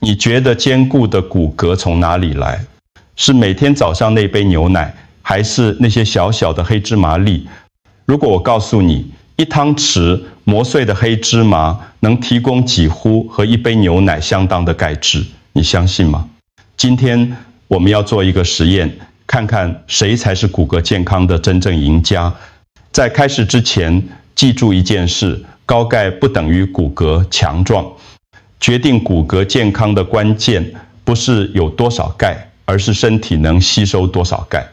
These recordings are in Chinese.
你觉得坚固的骨骼从哪里来？是每天早上那杯牛奶，还是那些小小的黑芝麻粒？如果我告诉你，1汤匙磨碎的黑芝麻能提供几乎和1杯牛奶相当的钙质，你相信吗？今天我们要做一个实验，看看谁才是骨骼健康的真正赢家。在开始之前，记住一件事：高钙不等于骨骼强壮。决定骨骼健康的关键不是有多少钙，而是身体能吸收多少钙。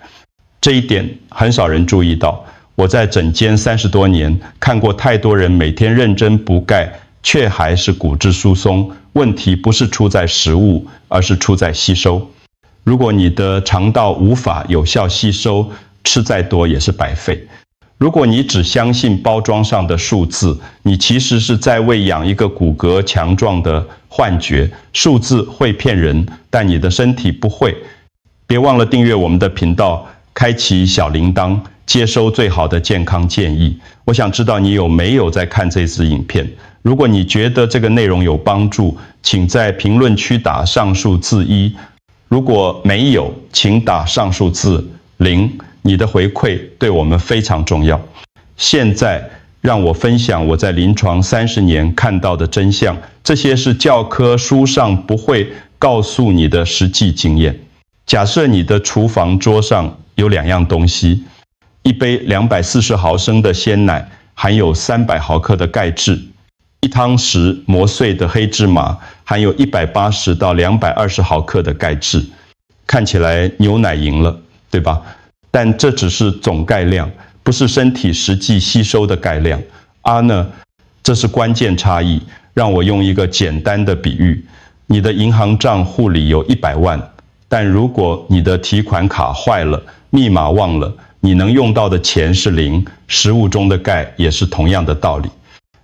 这一点很少人注意到。我在诊间30多年，看过太多人每天认真补钙，却还是骨质疏松。问题不是出在食物，而是出在吸收。如果你的肠道无法有效吸收，吃再多也是白费。如果你只相信包装上的数字，你其实是在喂养一个骨骼强壮的幻觉。数字会骗人，但你的身体不会。别忘了订阅我们的频道，开启小铃铛，接收最好的健康建议。我想知道你有没有在看这支影片。如果你觉得这个内容有帮助，请在评论区打上数字1。如果没有，请打上数字0。你的回馈对我们非常重要。现在让我分享我在临床30年看到的真相，这些是教科书上不会告诉你的实际经验。假设你的厨房桌上有2样东西，一杯240毫升的鲜奶含有300毫克的钙质，1汤匙磨碎的黑芝麻含有180到220毫克的钙质。看起来牛奶赢了，对吧？但这只是总钙量，不是身体实际吸收的钙量。呢，这是关键差异。让我用一个简单的比喻：你的银行账户里有100万，但如果你的提款卡坏了，密码忘了，你能用到的钱是0。食物中的钙也是同样的道理。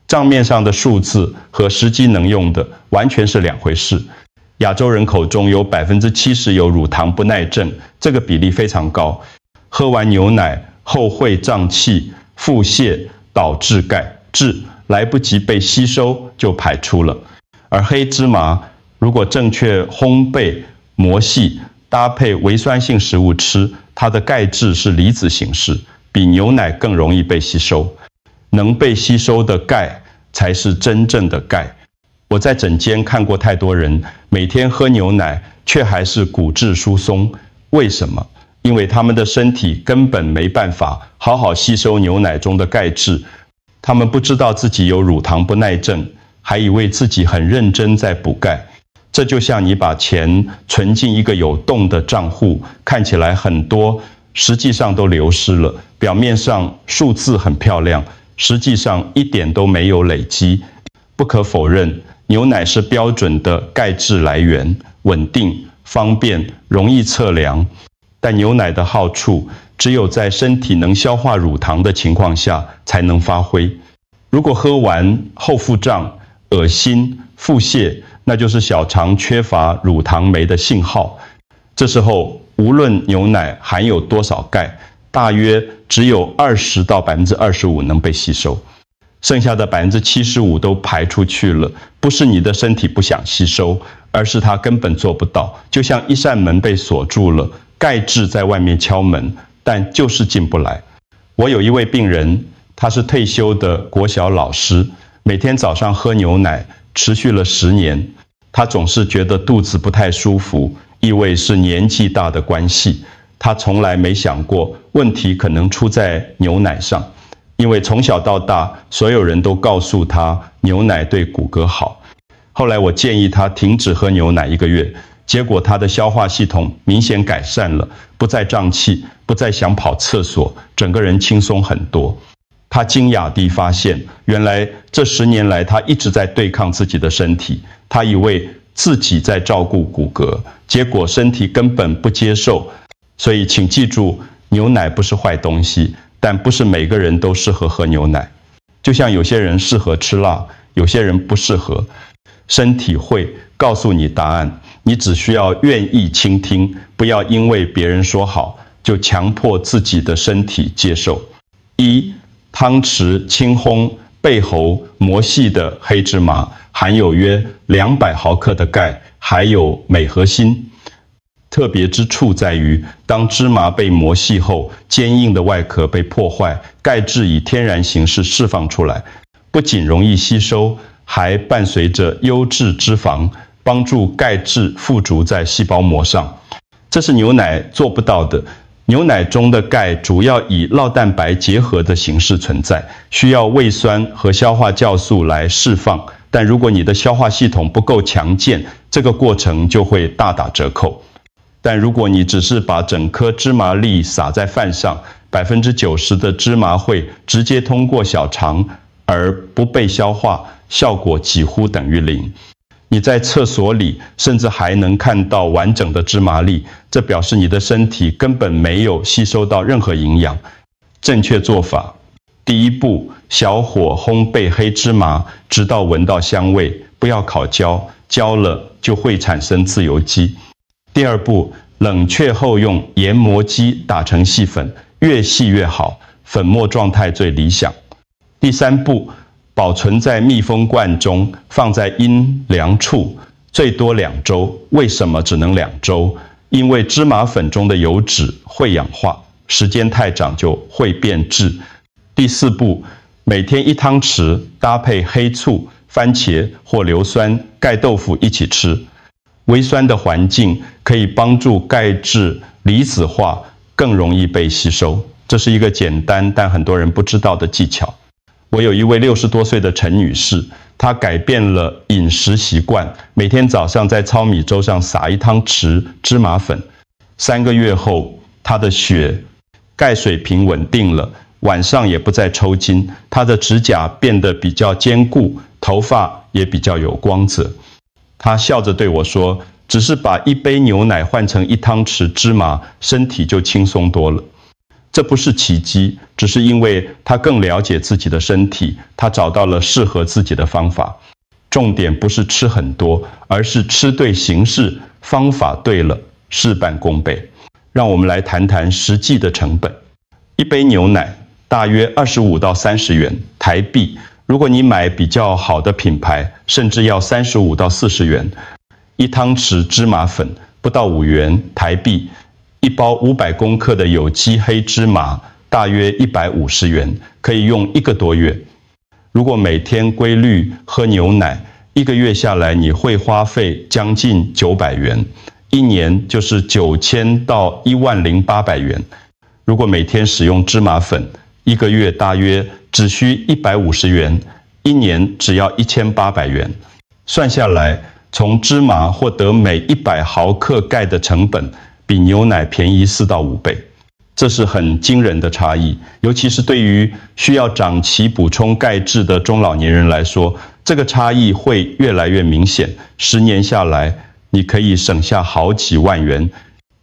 账面上的数字和实际能用的完全是2回事。亚洲人口中有70%有乳糖不耐症，这个比例非常高。喝完牛奶后会胀气、腹泻，导致钙质来不及被吸收就排出了。而黑芝麻如果正确烘焙、磨细，搭配微酸性食物吃，它的钙质是离子形式，比牛奶更容易被吸收。能被吸收的钙才是真正的钙。我在诊间看过太多人每天喝牛奶，却还是骨质疏松。为什么？因为他们的身体根本没办法好好吸收牛奶中的钙质。他们不知道自己有乳糖不耐症，还以为自己很认真在补钙。这就像你把钱存进一个有洞的账户，看起来很多，实际上都流失了。表面上数字很漂亮，实际上一点都没有累积。不可否认，牛奶是标准的钙质来源，稳定、方便、容易测量。但牛奶的好处只有在身体能消化乳糖的情况下才能发挥。如果喝完后腹胀、恶心、腹泻，那就是小肠缺乏乳糖酶的信号。这时候无论牛奶含有多少钙，大约只有20到25%能被吸收，剩下的75%都排出去了。不是你的身体不想吸收，而是它根本做不到。就像一扇门被锁住了，钙质在外面敲门，但就是进不来。我有一位病人，他是退休的国小老师，每天早上喝牛奶，持续了10年。他总是觉得肚子不太舒服，以为是年纪大的关系。他从来没想过问题可能出在牛奶上，因为从小到大，所有人都告诉他牛奶对骨骼好。后来我建议他停止喝牛奶1个月，结果他的消化系统明显改善了，不再胀气，不再想跑厕所，整个人轻松很多。他惊讶地发现，原来这10年来他一直在对抗自己的身体。他以为自己在照顾骨骼，结果身体根本不接受。所以请记住，牛奶不是坏东西，但不是每个人都适合喝牛奶。就像有些人适合吃辣，有些人不适合。身体会告诉你答案，你只需要愿意倾听，不要因为别人说好就强迫自己的身体接受。1汤匙轻烘背后磨细的黑芝麻含有约200毫克的钙，还有镁和锌。特别之处在于，当芝麻被磨细后，坚硬的外壳被破坏，钙质以天然形式释放出来，不仅容易吸收，还伴随着优质脂肪，帮助钙质附着在细胞膜上。这是牛奶做不到的。牛奶中的钙主要以酪蛋白结合的形式存在，需要胃酸和消化酵素来释放。但如果你的消化系统不够强健，这个过程就会大打折扣。但如果你只是把整颗芝麻粒撒在饭上，90%的芝麻会直接通过小肠而不被消化，效果几乎等于零。你在厕所里甚至还能看到完整的芝麻粒，这表示你的身体根本没有吸收到任何营养。正确做法：第一步，小火烘焙黑芝麻，直到闻到香味，不要烤焦，焦了就会产生自由基。第二步，冷却后用研磨机打成细粉，越细越好，粉末状态最理想。第三步，保存在密封罐中，放在阴凉处，最多2周。为什么只能2周？因为芝麻粉中的油脂会氧化，时间太长就会变质。第四步，每天1汤匙，搭配黑醋、番茄或硫酸、盖豆腐一起吃。微酸的环境可以帮助钙质离子化，更容易被吸收。这是一个简单但很多人不知道的技巧。我有一位60多岁的陈女士，她改变了饮食习惯，每天早上在糙米粥上撒1汤匙芝麻粉。3个月后，她的血钙水平稳定了，晚上也不再抽筋，她的指甲变得比较坚固，头发也比较有光泽。她笑着对我说，只是把1杯牛奶换成1汤匙芝麻，身体就轻松多了。这不是奇迹，只是因为她更了解自己的身体，她找到了适合自己的方法。重点不是吃很多，而是吃对形式，方法对了，事半功倍。让我们来谈谈实际的成本。1杯牛奶大约25到30元台币，如果你买比较好的品牌，甚至要35到40元。1汤匙芝麻粉不到5元台币，1包500公克的有机黑芝麻大约150元，可以用1个多月。如果每天规律喝牛奶，1个月下来你会花费将近900元，1年就是9000到10800元。如果每天使用芝麻粉，1个月大约只需150元，1年只要1800元。算下来，从芝麻获得每100毫克钙的成本比牛奶便宜4到5倍，这是很惊人的差异。尤其是对于需要长期补充钙质的中老年人来说，这个差异会越来越明显。10年下来，你可以省下好几万元。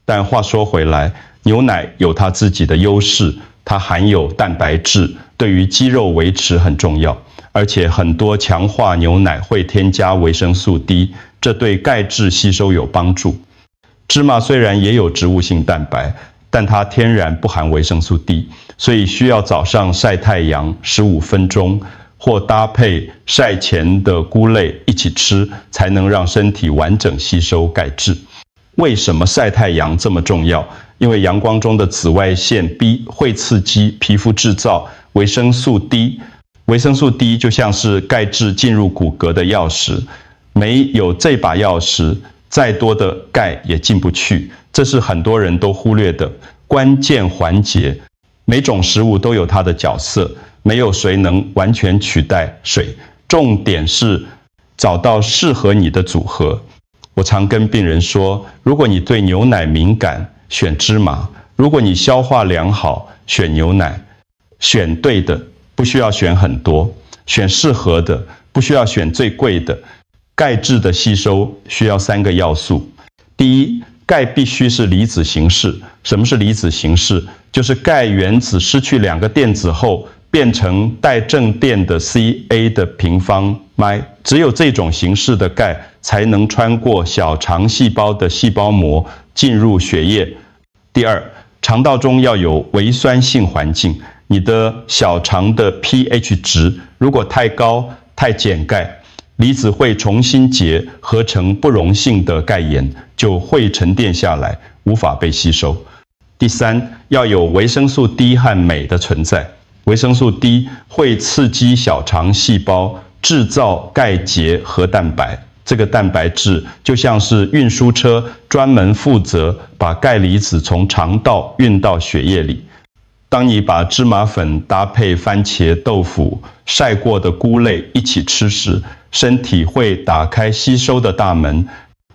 但话说回来，牛奶有它自己的优势，它含有蛋白质，对于肌肉维持很重要。而且很多强化牛奶会添加维生素 D， 这对钙质吸收有帮助。芝麻虽然也有植物性蛋白，但它天然不含维生素 D， 所以需要早上晒太阳15分钟，或搭配晒前的菇类一起吃，才能让身体完整吸收钙质。为什么晒太阳这么重要？因为阳光中的紫外线 B 会刺激皮肤制造维生素 D， 维生素 D 就像是钙质进入骨骼的钥匙，没有这把钥匙，再多的钙也进不去，这是很多人都忽略的关键环节。每种食物都有它的角色，没有谁能完全取代水。重点是找到适合你的组合。我常跟病人说，如果你对牛奶敏感，选芝麻；如果你消化良好，选牛奶。选对的，不需要选很多；选适合的，不需要选最贵的。钙质的吸收需要3个要素。第一，钙必须是离子形式。什么是离子形式？就是钙原子失去2个电子后，变成带正电的 Ca 的平方麦。只有这种形式的钙才能穿过小肠细胞的细胞膜进入血液。第二，肠道中要有微酸性环境。你的小肠的 pH 值如果太高、太碱钙，离子会重新结合成不溶性的钙盐，就会沉淀下来，无法被吸收。第三，要有维生素 D 和镁的存在。维生素 D 会刺激小肠细胞制造钙结合蛋白，这个蛋白质就像是运输车专门负责把钙离子从肠道运到血液里。当你把芝麻粉搭配番茄、豆腐、晒过的菇类一起吃时，身体会打开吸收的大门。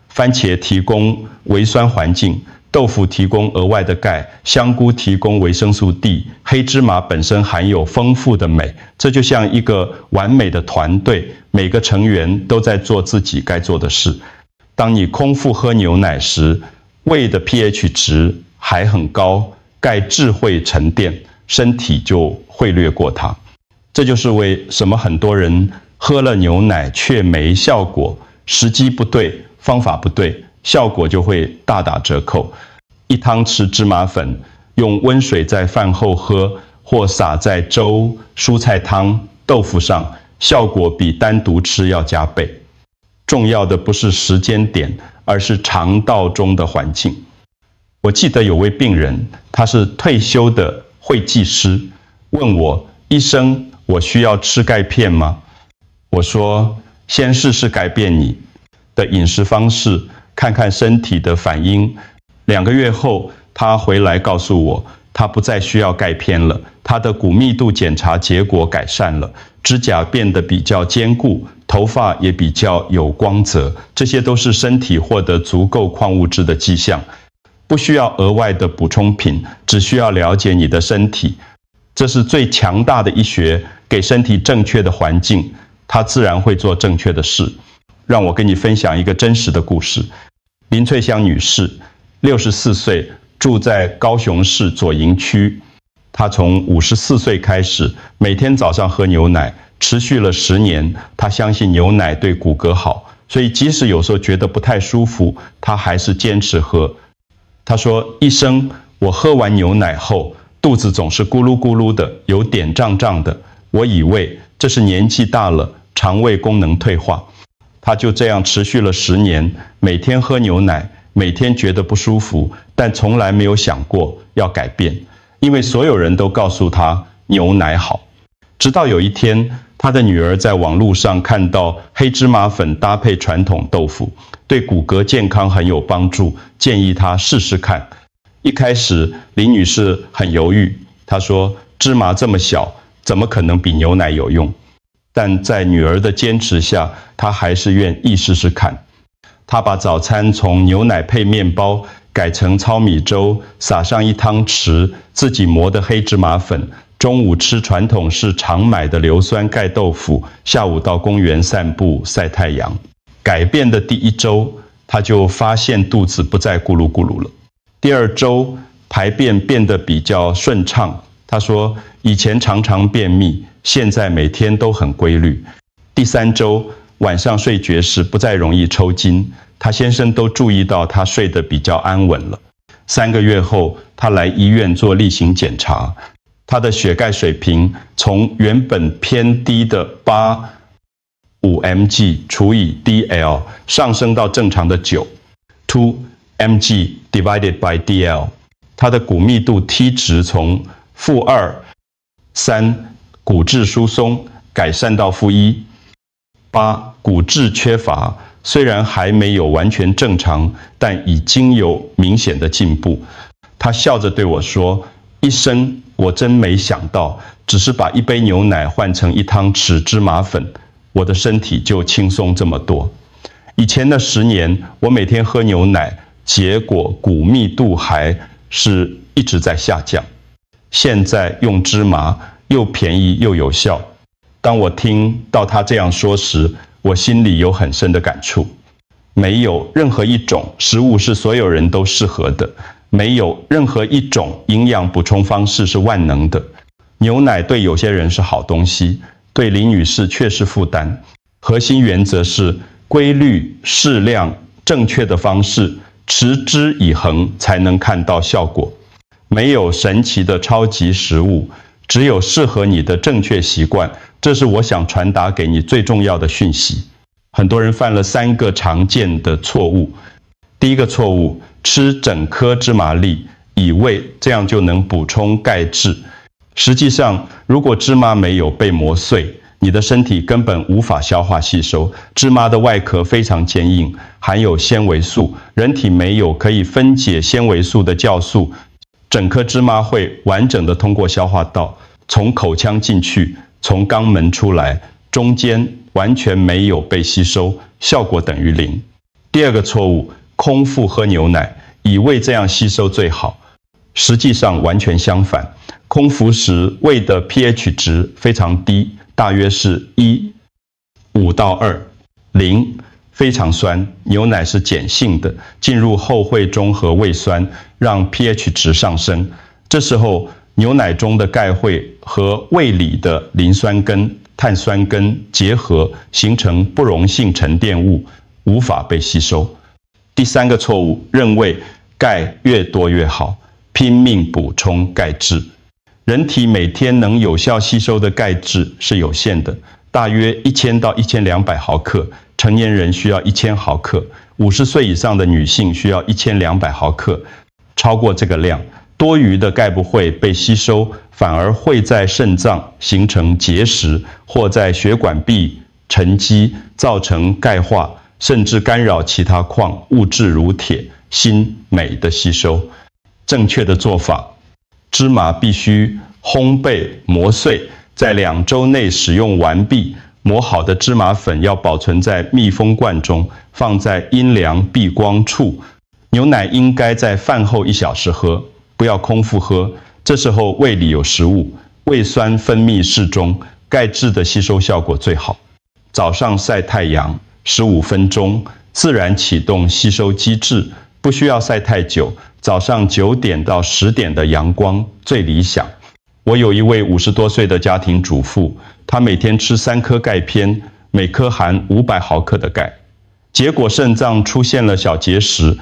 番茄提供微酸环境，豆腐提供额外的钙，香菇提供维生素 D， 黑芝麻本身含有丰富的镁，这就像一个完美的团队，每个成员都在做自己该做的事。当你空腹喝牛奶时，胃的 pH 值还很高，钙质会沉淀，身体就会略过它。这就是为什么很多人喝了牛奶却没效果，时机不对，方法不对，效果就会大打折扣。1汤匙芝麻粉，用温水在饭后喝，或撒在粥、蔬菜汤、豆腐上，效果比单独吃要加倍。重要的不是时间点，而是肠道中的环境。我记得有位病人，他是退休的会计师，问我：医生，我需要吃钙片吗？我说：先试试改变你的饮食方式，看看身体的反应。2个月后，他回来告诉我，他不再需要钙片了，他的骨密度检查结果改善了，指甲变得比较坚固，头发也比较有光泽，这些都是身体获得足够矿物质的迹象。不需要额外的补充品，只需要了解你的身体，这是最强大的医学，给身体正确的环境，它自然会做正确的事。让我跟你分享一个真实的故事。林翠香女士，64岁，住在高雄市左营区。她从54岁开始，每天早上喝牛奶，持续了10年。她相信牛奶对骨骼好，所以即使有时候觉得不太舒服，她还是坚持喝。她说：医生，我喝完牛奶后，肚子总是咕噜咕噜的，有点胀胀的。我以为这是年纪大了，肠胃功能退化。她就这样持续了10年，每天喝牛奶，每天觉得不舒服，但从来没有想过要改变，因为所有人都告诉她牛奶好。直到有一天，她的女儿在网络上看到黑芝麻粉搭配传统豆腐，对骨骼健康很有帮助，建议她试试看。一开始，林女士很犹豫，她说：芝麻这么小，怎么可能比牛奶有用？但在女儿的坚持下，她还是愿意试试看。她把早餐从牛奶配面包改成糙米粥，撒上1汤匙自己磨的黑芝麻粉。中午吃传统市常买的硫酸钙豆腐，下午到公园散步晒太阳。改变的第1周，她就发现肚子不再咕噜咕噜了。第2周，排便变得比较顺畅。她说，以前常常便秘，现在每天都很规律。第3周，晚上睡觉时不再容易抽筋，她先生都注意到她睡得比较安稳了。3个月后，她来医院做例行检查，她的血钙水平从原本偏低的8.5 mg 除以 dl 上升到正常的9 2 mg divided by dl。她的骨密度 T 值从-2、3骨质疏松改善到-1、8骨质缺乏，虽然还没有完全正常，但已经有明显的进步。她笑着对我说：医生，我真没想到，只是把1杯牛奶换成1汤匙芝麻粉，我的身体就轻松这么多。以前的10年，我每天喝牛奶，结果骨密度还是一直在下降。现在用芝麻又便宜又有效。当我听到他这样说时，我心里有很深的感触。没有任何一种食物是所有人都适合的，没有任何一种营养补充方式是万能的。牛奶对有些人是好东西，对林女士却是负担。核心原则是规律、适量、正确的方式，持之以恒才能看到效果。没有神奇的超级食物，只有适合你的正确习惯，这是我想传达给你最重要的讯息。很多人犯了3个常见的错误。第一个错误，吃整颗芝麻粒，以为这样就能补充钙质。实际上，如果芝麻没有被磨碎，你的身体根本无法消化吸收。芝麻的外壳非常坚硬，含有纤维素，人体没有可以分解纤维素的酵素，整颗芝麻会完整的通过消化道，从口腔进去，从肛门出来，中间完全没有被吸收，效果等于0。第二个错误，空腹喝牛奶，以为这样吸收最好。实际上完全相反，空腹时胃的 pH 值非常低，大约是1.5到2，0非常酸，牛奶是碱性的，进入后会中和胃酸，让 pH 值上升。这时候牛奶中的钙会和胃里的磷酸根、碳酸根结合，形成不溶性沉淀物，无法被吸收。第3个错误，认为钙越多越好，拼命补充钙质。人体每天能有效吸收的钙质是有限的，大约1000到1200毫克，成年人需要1000毫克，50岁以上的女性需要1200毫克。超过这个量，多余的钙不会被吸收，反而会在肾脏形成结石，或在血管壁沉积，造成钙化，甚至干扰其他矿物质如铁、锌、镁的吸收。正确的做法，芝麻必须烘焙磨碎，在2周内使用完毕。磨好的芝麻粉要保存在密封罐中，放在阴凉避光处。牛奶应该在饭后1小时喝，不要空腹喝，这时候胃里有食物，胃酸分泌适中，钙质的吸收效果最好。早上晒太阳15分钟，自然启动吸收机制，不需要晒太久，早上9点到10点的阳光最理想。我有一位50多岁的家庭主妇，她每天吃3颗钙片，每颗含500毫克的钙，结果肾脏出现了小结石。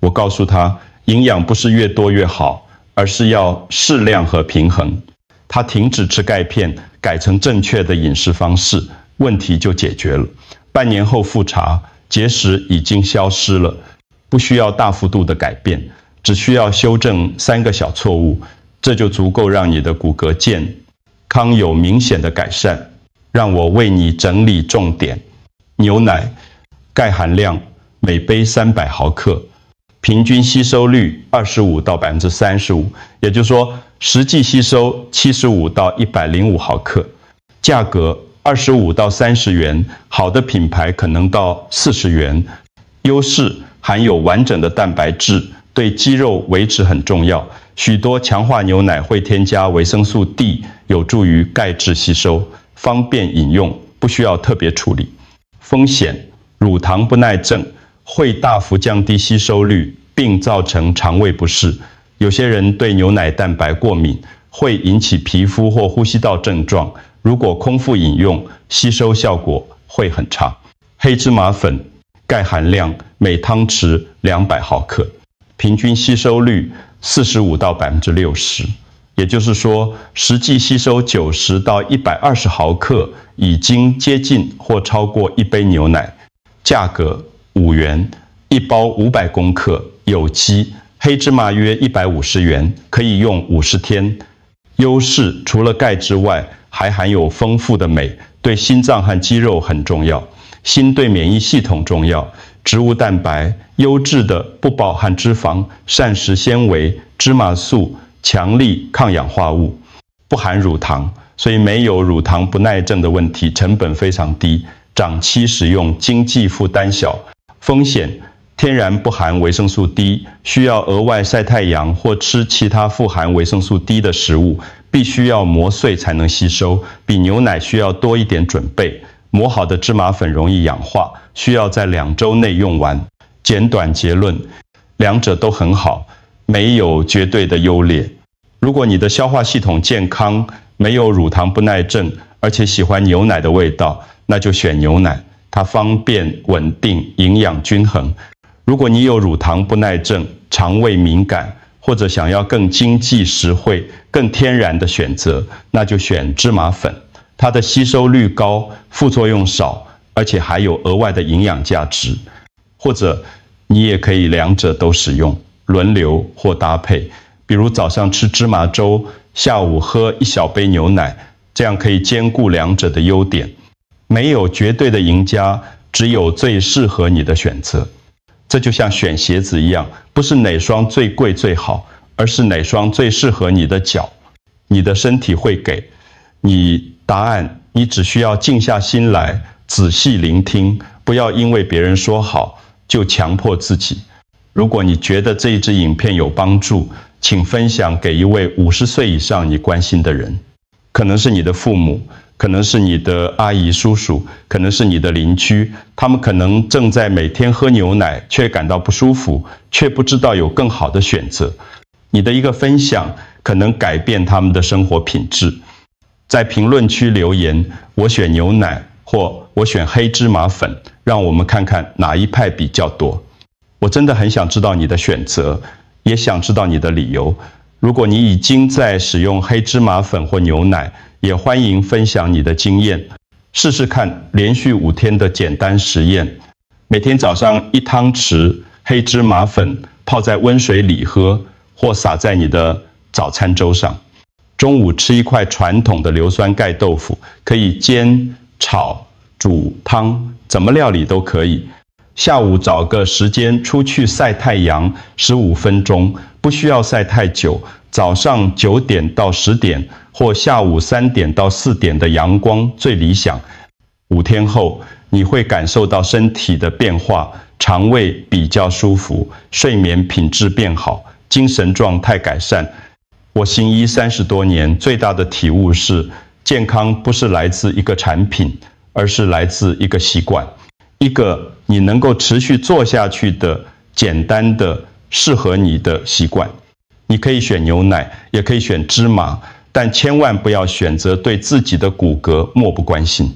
我告诉她，营养不是越多越好，而是要适量和平衡。她停止吃钙片，改成正确的饮食方式，问题就解决了。半年后复查，结石已经消失了，不需要大幅度的改变，只需要修正3个小错误，这就足够让你的骨骼健康有明显的改善。让我为你整理重点。牛奶，钙含量每杯300毫克，平均吸收率25到35%，也就是说实际吸收75到105毫克，价格25到30元，好的品牌可能到40元。优势含有完整的蛋白质，对肌肉维持很重要。许多强化牛奶会添加维生素 D， 有助于钙质吸收，方便饮用，不需要特别处理。风险，乳糖不耐症会大幅降低吸收率，并造成肠胃不适。有些人对牛奶蛋白过敏，会引起皮肤或呼吸道症状。如果空腹饮用，吸收效果会很差。黑芝麻粉，钙含量每汤匙200毫克，平均吸收率45到60%，也就是说，实际吸收90到120毫克，已经接近或超过1杯牛奶。价格5元，一包500公克，有机，黑芝麻约150元，可以用50天。优势除了钙之外，还含有丰富的镁，对心脏和肌肉很重要，心对免疫系统重要。植物蛋白、优质的不饱含脂肪、膳食纤维、芝麻素、强力抗氧化物，不含乳糖，所以没有乳糖不耐症的问题，成本非常低，长期使用经济负担小。风险，天然不含维生素 D， 需要额外晒太阳或吃其他富含维生素 D 的食物，必须要磨碎才能吸收，比牛奶需要多一点准备。磨好的芝麻粉容易氧化，需要在2周内用完。简短结论，两者都很好，没有绝对的优劣。如果你的消化系统健康，没有乳糖不耐症，而且喜欢牛奶的味道，那就选牛奶，它方便、稳定、营养均衡。如果你有乳糖不耐症、肠胃敏感，或者想要更经济实惠、更天然的选择，那就选芝麻粉。它的吸收率高，副作用少，而且还有额外的营养价值。或者你也可以两者都使用，轮流或搭配，比如早上吃芝麻粥，下午喝1小杯牛奶，这样可以兼顾两者的优点。没有绝对的赢家，只有最适合你的选择。这就像选鞋子一样，不是哪双最贵最好，而是哪双最适合你的脚。你的身体会给你答案，你只需要静下心来，仔细聆听，不要因为别人说好就强迫自己。如果你觉得这一支影片有帮助，请分享给一位50岁以上你关心的人，可能是你的父母，可能是你的阿姨叔叔，可能是你的邻居，他们可能正在每天喝牛奶，却感到不舒服，却不知道有更好的选择。你的一个分享可能改变他们的生活品质。在评论区留言，我选牛奶，或我选黑芝麻粉，让我们看看哪一派比较多。我真的很想知道你的选择，也想知道你的理由。如果你已经在使用黑芝麻粉或牛奶，也欢迎分享你的经验。试试看连续5天的简单实验，每天早上1汤匙黑芝麻粉泡在温水里喝，或撒在你的早餐粥上。中午吃一块传统的硫酸盖豆腐，可以煎、炒、煮汤，怎么料理都可以。下午找个时间出去晒太阳15分钟，不需要晒太久。早上9点到10点，或下午3点到4点的阳光最理想。5天后，你会感受到身体的变化，肠胃比较舒服，睡眠品质变好，精神状态改善。我行医30多年，最大的体悟是，健康不是来自一个产品，而是来自一个习惯，一个你能够持续做下去的简单的适合你的习惯。你可以选牛奶，也可以选芝麻，但千万不要选择对自己的骨骼漠不关心。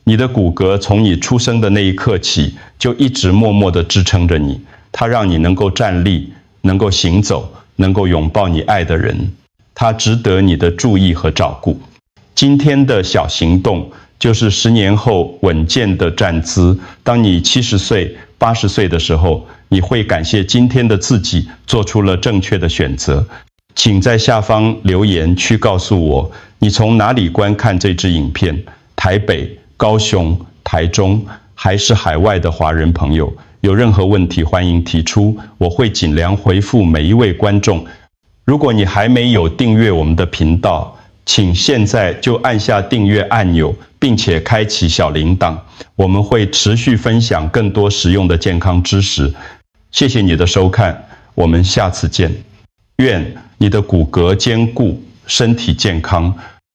你的骨骼从你出生的那一刻起，就一直默默地支撑着你，它让你能够站立，能够行走，能够拥抱你爱的人，它值得你的注意和照顾。今天的小行动，就是10年后稳健的站姿。当你70岁、80岁的时候，你会感谢今天的自己做出了正确的选择。请在下方留言区告诉我，你从哪里观看这支影片？台北、高雄、台中，还是海外的华人朋友？有任何问题欢迎提出，我会尽量回复每一位观众。如果你还没有订阅我们的频道，请现在就按下订阅按钮，并且开启小铃铛，我们会持续分享更多实用的健康知识。谢谢你的收看，我们下次见。愿你的骨骼坚固，身体健康。